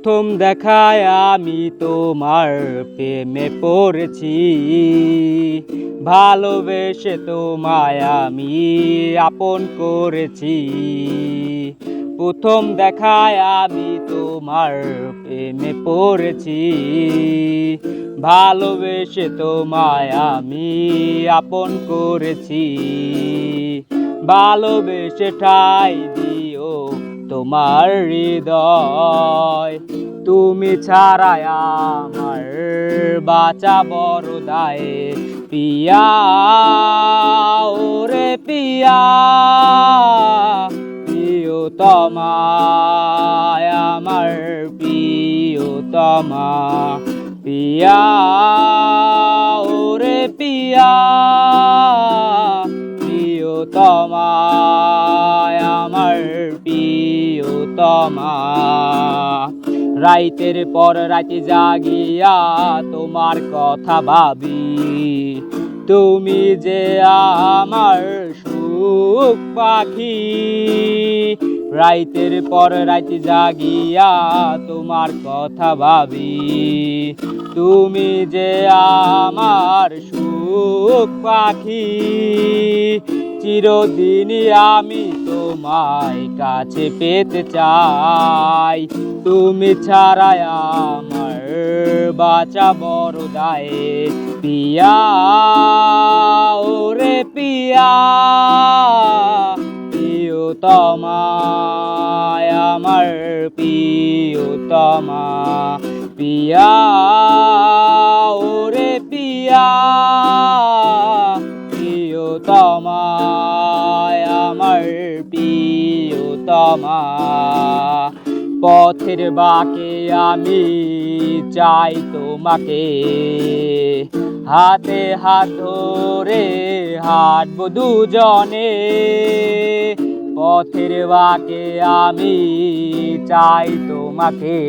প্রথম দেখায় আমি তোমার প্রেমে পড়েছি, ভালোবেসে তোমায় আমি আপন করেছি। প্রথম দেখায় আমি তোমার প্রেমে পড়েছি, ভালোবেসে তোমায় আমি আপন করেছি। ভালোবেসে ঠাই দিও তোমার হৃদয়, তুমি ছাড়াই আমার বাঁচা বড় দায়। পিয়া ওরে পিয়া, প্রিয়তমা আমার প্রিয়তমা। পিয়া ওরে পিয়া, প্রিয়তমা আমার প্রিয়তমা। রাইতের পর রাতে জাগিয়া তোমার কথা ভাবি, তুমি যে আমার সুখ পাখি। রাইতের পর রাতে জাগিয়া তোমার কথা ভাবি, তুমি যে আমার সুখ পাখি। চিরদিনই আমি তোমায় কাছে পেতে চাই, তুমি ছাড়াই আমার বাঁচা বড় দায়। পিয়া ওরে পিয়া, প্রিয়তমা আমার প্রিয়তমা। পিয়া ওরে পিয়া, প্রিয়তমা আমার প্রিয়তমা। পথের বাঁকে আমি চাই তোমাকে, হাতে হাত ধরে হাঁটবো দুজনে। পথের বাঁকে আমি চাই তোমাকে,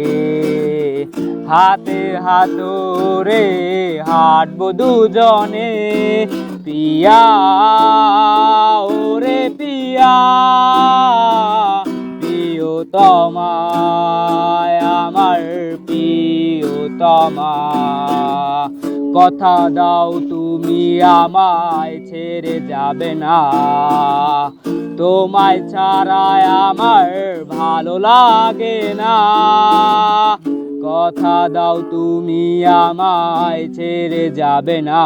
হাতে হাত ধরে হাঁটবো দুজনে। পিয়া ওরে পিয়া, প্রিয়তমা আমার প্রিয়তমা। কথা দাও তুমি আমায় ছেড়ে যাবে না, তোমায় ছাড়া আমার ভালো লাগে না। কথা দাও তুমি আমায় ছেড়ে যাবে না,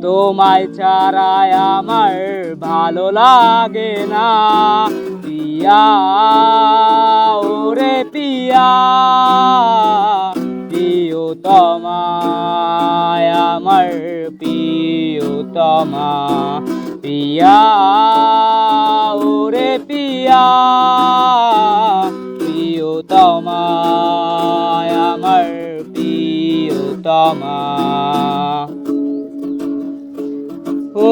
তোমায় ছাড়া আমার ভালো লাগে না। পিয়া ওরে পিয়া, প্রিয়তমা আমার প্রিয়তমা। পিয়া ওরে পিয়া, প্রিয়তমা আমার প্রিয়তমা। ও